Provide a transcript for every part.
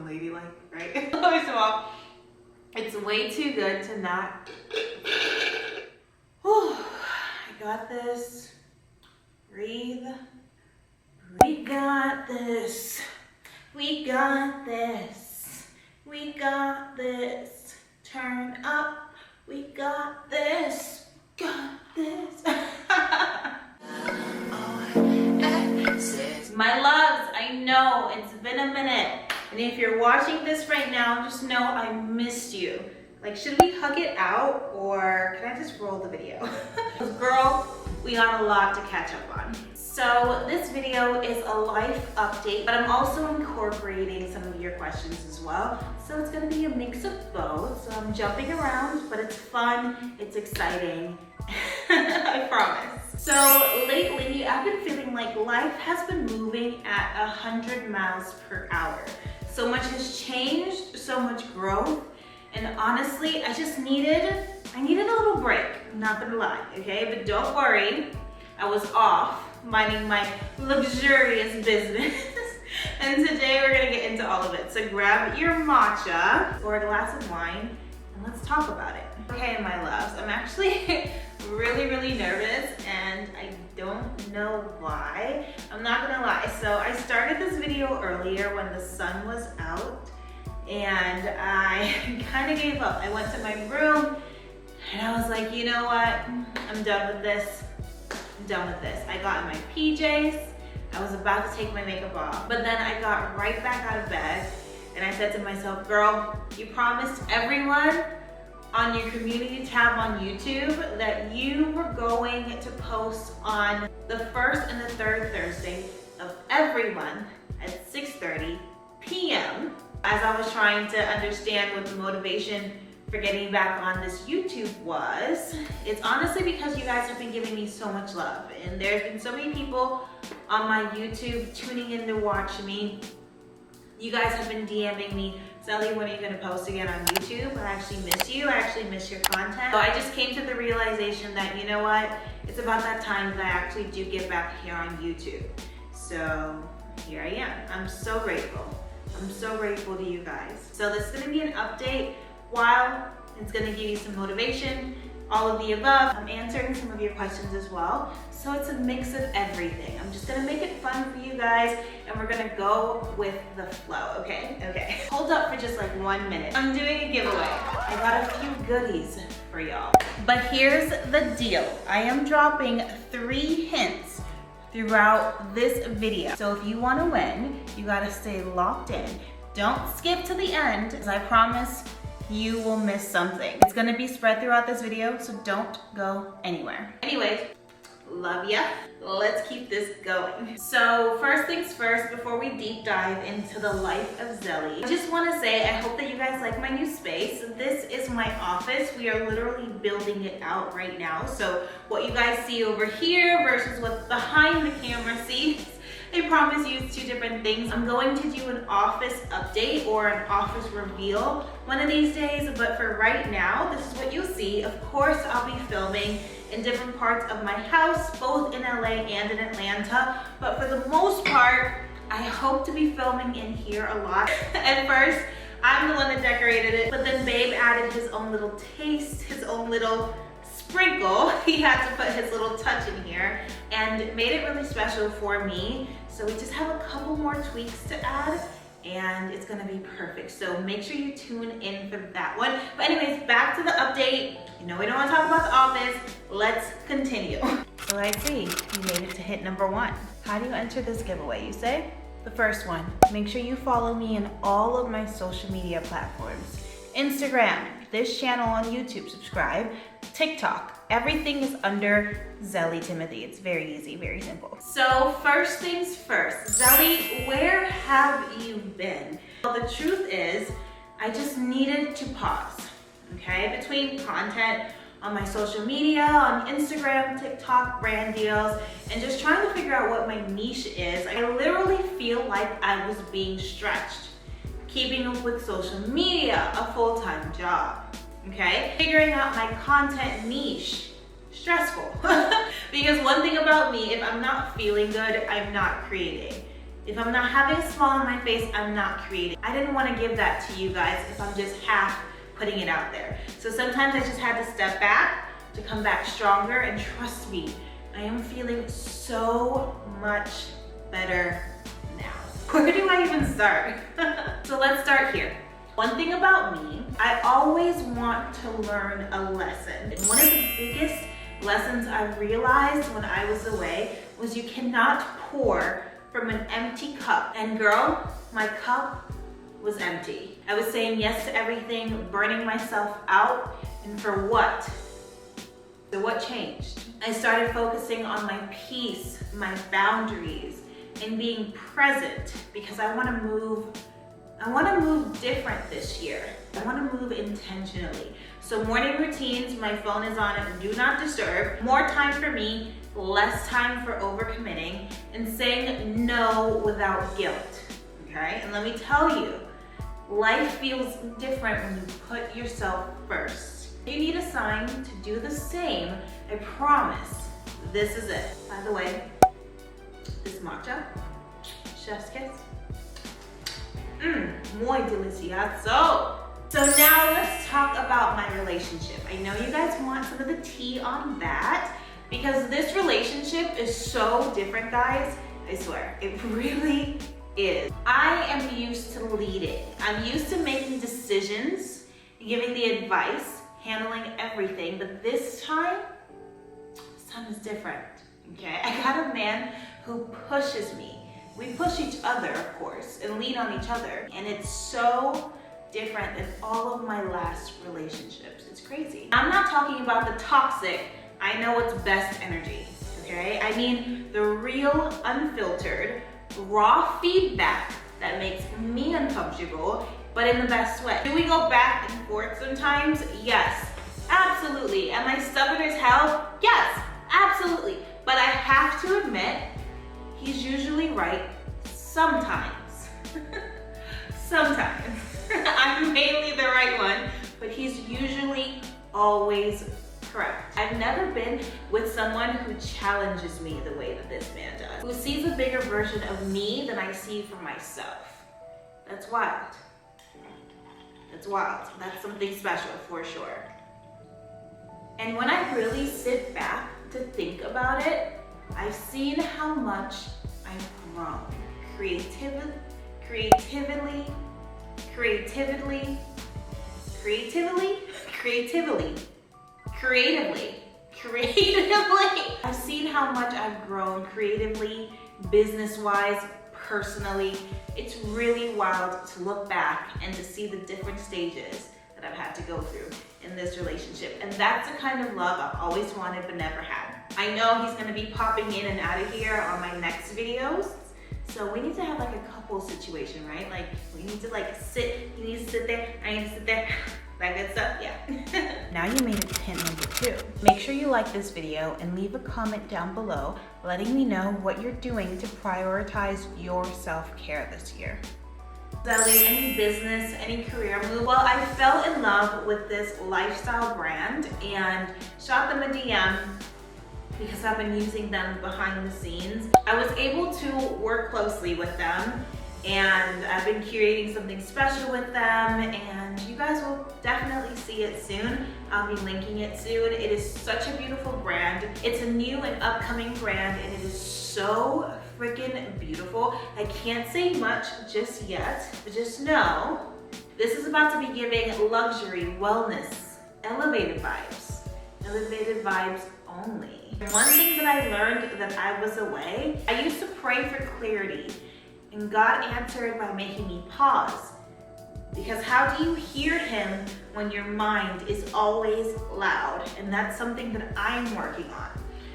unladylike, right? First of all, it's way too good to not. Whew, I got this. Breathe. We got this. We got this. We got this. Turn up. We got this. Got this. My loves, I know it's been a minute. And if you're watching this right now, just know I missed you. Like, should we hug it out or can I just roll the video? Girl, we got a lot to catch up on. So this video is a life update, but I'm also incorporating some of your questions as well. So it's gonna be a mix of both. So I'm jumping around, but it's fun, it's exciting, I promise. So lately, I've been feeling like life has been moving at 100 miles per hour. So much has changed, so much growth. And honestly, I needed a little break, I'm not gonna lie, okay? But don't worry, I was off minding my luxurious business. And today we're gonna get into all of it. So grab your matcha or a glass of wine and let's talk about it. Okay, my loves, I'm actually really nervous and I don't know why. I'm not gonna lie. So I started this video earlier when the sun was out and I kind of gave up. I went to my room and I was like, you know what? I'm done with this. I'm done with this. I got in my PJs. I was about to take my makeup off, but then I got right back out of bed and I said to myself, girl, you promised everyone on your community tab on YouTube that you were going to post on the first and the third Thursday of every month at 6:30 p.m. As I was trying to understand what the motivation for getting back on this YouTube was, it's honestly because you guys have been giving me so much love. And there's been so many people on my YouTube tuning in to watch me. You guys have been DMing me, Sally, when are you gonna post again on YouTube? I actually miss you, I actually miss your content. So I just came to the realization that, you know what? It's about that time that I actually do get back here on YouTube. So here I am, I'm so grateful. I'm so grateful to you guys. So this is gonna be an update while it's gonna give you some motivation, all of the above. I'm answering some of your questions as well. So it's a mix of everything. I'm just gonna make it fun for you guys and we're gonna go with the flow, okay? Okay. Hold up for just like 1 minute. I'm doing a giveaway. I got a few goodies for y'all. But here's the deal. I am dropping 3 hints throughout this video. So if you wanna win, you gotta stay locked in. Don't skip to the end, because I promise you will miss something. It's gonna be spread throughout this video, so don't go anywhere. Anyways, love ya. Let's keep this going. So first things first, before we deep dive into the life of Zelly, I just wanna say I hope that you guys like my new space. This is my office. We are literally building it out right now. So what you guys see over here versus what's behind the camera sees, I promise you it's 2 different things. I'm going to do an office update or an office reveal one of these days, but for right now, this is what you'll see. Of course, I'll be filming in different parts of my house, both in LA and in Atlanta, but for the most part, I hope to be filming in here a lot. At first, I'm the one that decorated it, but then Babe added his own little taste, his own little sprinkle. He had to put his little touch in here and made it really special for me. So we just have a couple more tweaks to add and it's gonna be perfect. So make sure you tune in for that one. But anyways, back to the update. You know we don't wanna talk about the office. Let's continue. So I see you made it to hit number 1. How do you enter this giveaway, you say? The first one, make sure you follow me in all of my social media platforms. Instagram, this channel on YouTube, subscribe. TikTok, everything is under Zelly Timothy. It's very easy, very simple. So first things first, Zelly, where have you been? Well, the truth is, I just needed to pause, okay? Between content on my social media, on Instagram, TikTok, brand deals, and just trying to figure out what my niche is, I literally feel like I was being stretched. Keeping up with social media, a full-time job. Okay, figuring out my content niche, stressful. Because one thing about me, if I'm not feeling good, I'm not creating. If I'm not having a smile on my face, I'm not creating. I didn't want to give that to you guys if I'm just half putting it out there. So sometimes I just had to step back to come back stronger, and trust me, I am feeling so much better now. Where do I even start? So let's start here. One thing about me, I always want to learn a lesson. And one of the biggest lessons I realized when I was away was you cannot pour from an empty cup. And girl, my cup was empty. I was saying yes to everything, burning myself out, and for what? So what changed? I started focusing on my peace, my boundaries, and being present, because I want to move different this year. I want to move intentionally. So morning routines, my phone is on do not disturb. More time for me, less time for overcommitting, and saying no without guilt, okay? And let me tell you, life feels different when you put yourself first. You need a sign to do the same, I promise. This is it. By the way, this matcha, chef's kiss. Muy delicioso. So now let's talk about my relationship. I know you guys want some of the tea on that, because this relationship is so different, guys. I swear, it really is. I am used to leading. I'm used to making decisions, giving the advice, handling everything, but this time is different, okay? I got a man who pushes me. We push each other, of course, and lean on each other, and it's so different than all of my last relationships. It's crazy. I'm not talking about the toxic, I know what's best energy, okay? I mean the real, unfiltered, raw feedback that makes me uncomfortable, but in the best way. Do we go back and forth sometimes? Yes, absolutely. Am I stubborn as hell? Yes, absolutely. But I have to admit, he's usually right sometimes. Sometimes. I'm mainly the right one, but he's usually always correct. I've never been with someone who challenges me the way that this man does, who sees a bigger version of me than I see for myself. That's wild. That's wild. That's something special for sure. And when I really sit back to think about it, I've seen how much I've grown. Creatively, I've seen how much I've grown creatively, business-wise, personally. It's really wild to look back and to see the different stages that I've had to go through in this relationship. And that's the kind of love I've always wanted but never had. I know he's gonna be popping in and out of here on my next videos. So we need to have like a couple situation, right? Like we need to like sit, he needs to sit there, I need to sit there. That good stuff, yeah. Now you made it to hint number 2. Make sure you like this video and leave a comment down below letting me know what you're doing to prioritize your self-care this year. Zelly, any business, any career move? Well, I fell in love with this lifestyle brand and shot them a DM because I've been using them behind the scenes. I was able to work closely with them, and I've been curating something special with them, and you guys will definitely see it soon. I'll be linking it soon. It is such a beautiful brand. It's a new and upcoming brand, and it is so freaking beautiful. I can't say much just yet, but just know this is about to be giving luxury, wellness, elevated vibes only. One thing that I learned that I was away, I used to pray for clarity, and God answered by making me pause. Because how do you hear him when your mind is always loud? And that's something that I'm working on.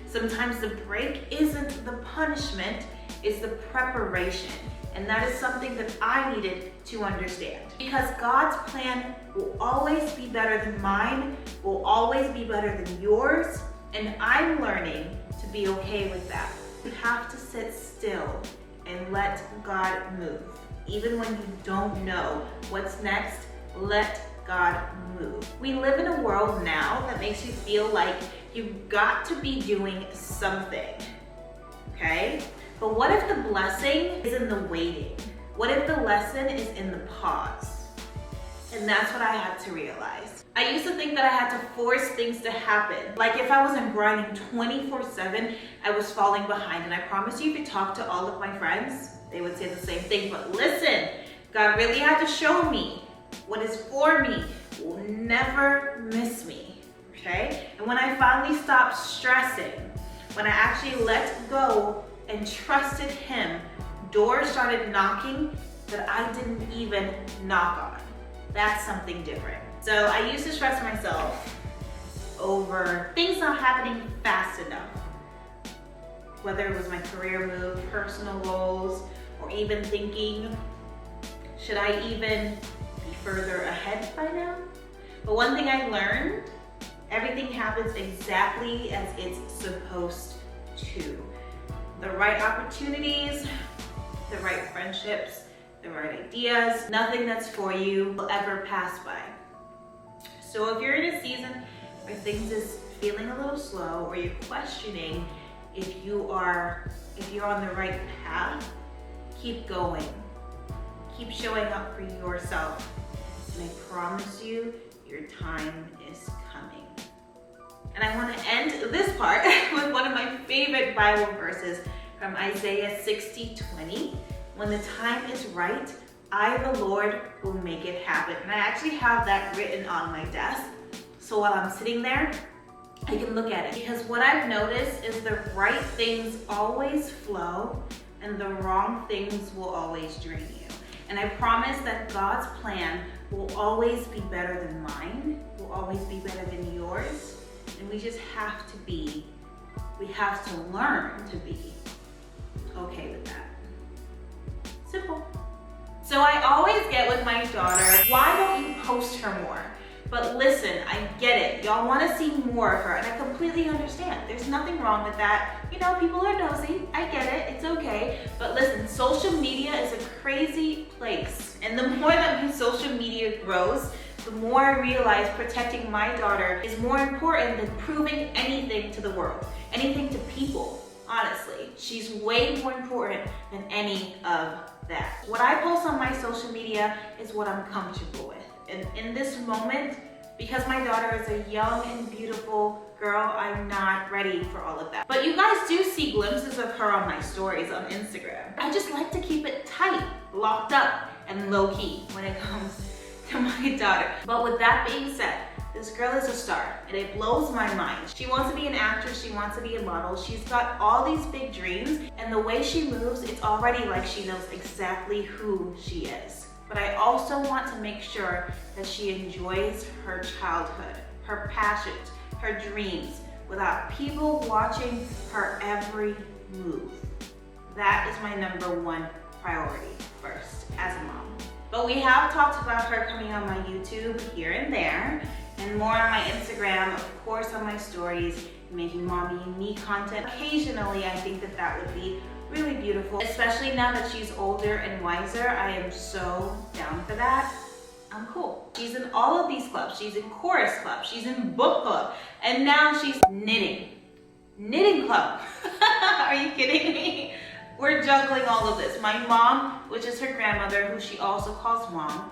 Sometimes the break isn't the punishment, it's the preparation. And that is something that I needed to understand. Because God's plan will always be better than mine, will always be better than yours, and I'm learning to be okay with that. You have to sit still and let God move. Even when you don't know what's next, let God move. We live in a world now that makes you feel like you've got to be doing something, okay? But what if the blessing is in the waiting? What if the lesson is in the pause? And that's what I had to realize. I used to think that I had to force things to happen. Like if I wasn't grinding 24/7, I was falling behind. And I promise you, if you talk to all of my friends, they would say the same thing. But listen, God really had to show me what is for me will never miss me, okay? And when I finally stopped stressing, when I actually let go and trusted Him, doors started knocking that I didn't even knock on. That's something different. So I used to stress myself over things not happening fast enough. Whether it was my career move, personal goals, or even thinking, should I even be further ahead by now? But one thing I learned, everything happens exactly as it's supposed to. The right opportunities, the right friendships, the right ideas, nothing that's for you will ever pass by. So if you're in a season where things is feeling a little slow, or you're questioning if you're on the right path, keep going. Keep showing up for yourself. And I promise you, your time is coming. And I want to end this part with one of my favorite Bible verses from Isaiah 60:20. When the time is right, I, the Lord, will make it happen. And I actually have that written on my desk. So while I'm sitting there, I can look at it. Because what I've noticed is the right things always flow and the wrong things will always drain you. And I promise that God's plan will always be better than mine, will always be better than yours. And we just have to learn to be okay with that. Simple. So I always get with my daughter, why don't you post her more? But listen, I get it. Y'all want to see more of her, and I completely understand. There's nothing wrong with that. You know, people are nosy. I get it. It's okay. But listen, social media is a crazy place. And the more that my social media grows, the more I realize protecting my daughter is more important than proving anything to the world, anything to people. Honestly, she's way more important than any of that. What I post on my social media is what I'm comfortable with. And in this moment, because my daughter is a young and beautiful girl, I'm not ready for all of that. But you guys do see glimpses of her on my stories on Instagram. I just like to keep it tight, locked up, and low-key when it comes to my daughter. But with that being said, this girl is a star, and it blows my mind. She wants to be an actress, she wants to be a model, she's got all these big dreams, and the way she moves, it's already like she knows exactly who she is. But I also want to make sure that she enjoys her childhood, her passions, her dreams, without people watching her every move. That is my #1 priority first as a mom. But we have talked about her coming on my YouTube here and there, and more on my Instagram, of course on my stories, making mommy and me content. Occasionally, I think that that would be really beautiful, especially now that she's older and wiser. I am so down for that. I'm cool. She's in all of these clubs. She's in chorus club, she's in book club, and now she's knitting club. Are you kidding me? We're juggling all of this. My mom, which is her grandmother, who she also calls mom,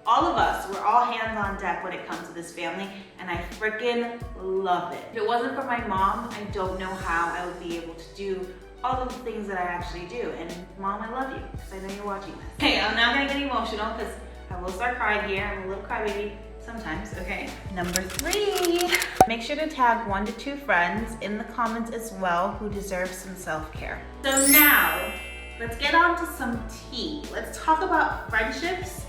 all of us, we're all hands on deck when it comes to this family, and I freaking love it. If it wasn't for my mom, I don't know how I would be able to do all of the things that I actually do. And mom, I love you, because I know you're watching this. Hey, I'm not gonna get emotional, because I will start crying here. I'm a little crybaby sometimes, okay? #3, make sure to tag 1 to 2 friends in the comments as well who deserve some self-care. So now, let's get on to some tea. Let's talk about friendships,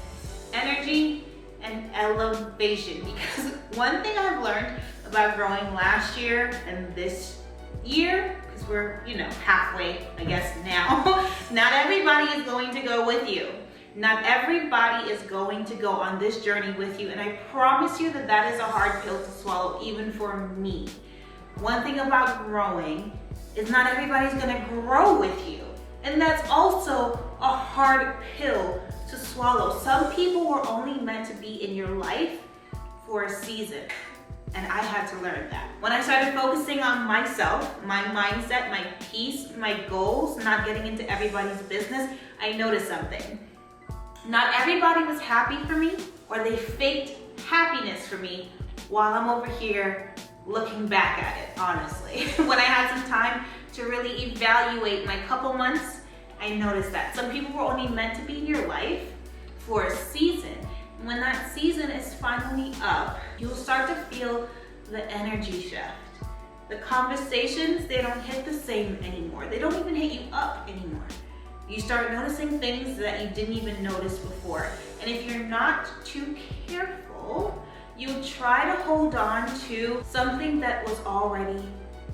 energy, and elevation. Because one thing I've learned about growing last year and this year, because we're, halfway, I guess now, not everybody is going to go with you. Not everybody is going to go on this journey with you, and I promise you that that is a hard pill to swallow, even for me. One thing about growing is not everybody's gonna grow with you, and that's also a hard pill to swallow. Some people were only meant to be in your life for a season. And I had to learn that. When I started focusing on myself, my mindset, my peace, my goals, not getting into everybody's business, I noticed something. Not everybody was happy for me, or they faked happiness for me while I'm over here looking back at it, honestly. When I had some time to really evaluate my couple months, I noticed that some people were only meant to be in your life for a season. When that season is finally up, you'll start to feel the energy shift. The conversations, they don't hit the same anymore. They don't even hit you up anymore. You start noticing things that you didn't even notice before. And if you're not too careful, you try to hold on to something that was already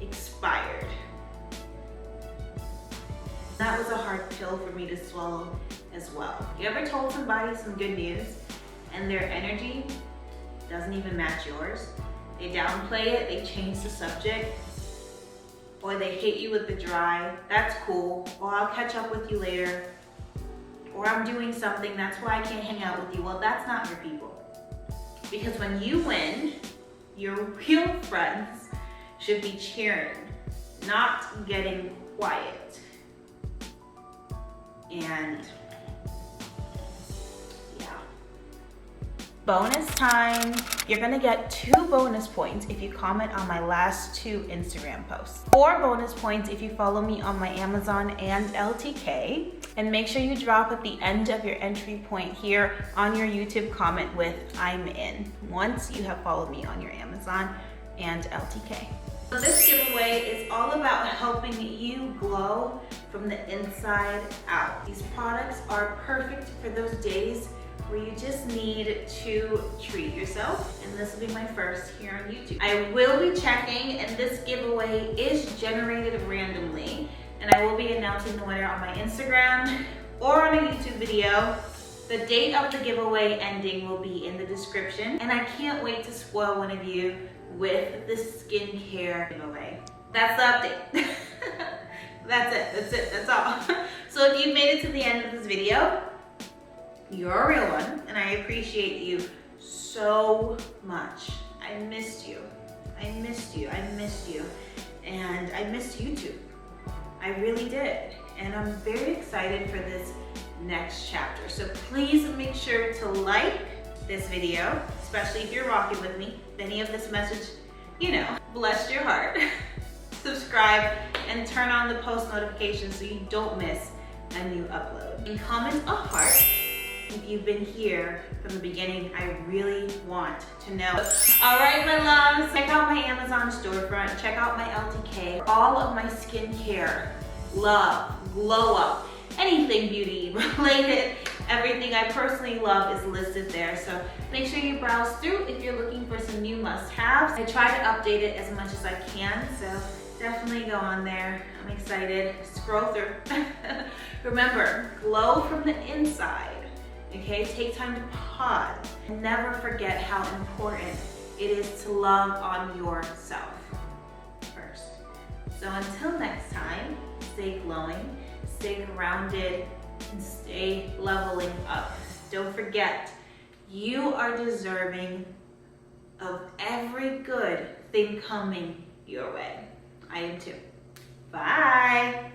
expired. That was a hard pill for me to swallow as well. You ever told somebody some good news and their energy doesn't even match yours? They downplay it, they change the subject, or they hit you with the dry, that's cool, or I'll catch up with you later, or I'm doing something, that's why I can't hang out with you. Well, that's not your people. Because when you win, your real friends should be cheering, not getting quiet. And yeah. Bonus time. You're gonna get 2 bonus points if you comment on my last 2 Instagram posts. 4 bonus points if you follow me on my Amazon and LTK. And make sure you drop at the end of your entry point here on your YouTube comment with I'm in, once you have followed me on your Amazon and LTK. So this giveaway is all about helping you glow from the inside out. These products are perfect for those days where you just need to treat yourself, and this will be my first here on YouTube. I will be checking, and this giveaway is generated randomly, and I will be announcing the winner on my Instagram or on a YouTube video. The date of the giveaway ending will be in the description, and I can't wait to spoil one of you with the skincare giveaway. That's the update. That's all. So if you made it to the end of this video, you're a real one, and I appreciate you so much. I missed you. I missed you. I missed you. And I missed YouTube. I really did. And I'm very excited for this next chapter. So please make sure to like this video, especially if you're rocking with me. If any of this message, blessed your heart. Subscribe and turn on the post notifications so you don't miss a new upload. And comment a heart if you've been here from the beginning. I really want to know. All right, my loves, check out my Amazon storefront, check out my LTK, all of my skincare, love, glow up, anything beauty related, everything I personally love is listed there. So make sure you browse through if you're looking for some new must-haves. I try to update it as much as I can, so definitely go on there. I'm excited. Scroll through. Remember, glow from the inside. Okay, take time to pause. Never forget how important it is to love on yourself first. So until next time, stay glowing, stay grounded, and stay leveling up. Don't forget, you are deserving of every good thing coming your way. I am too. Bye.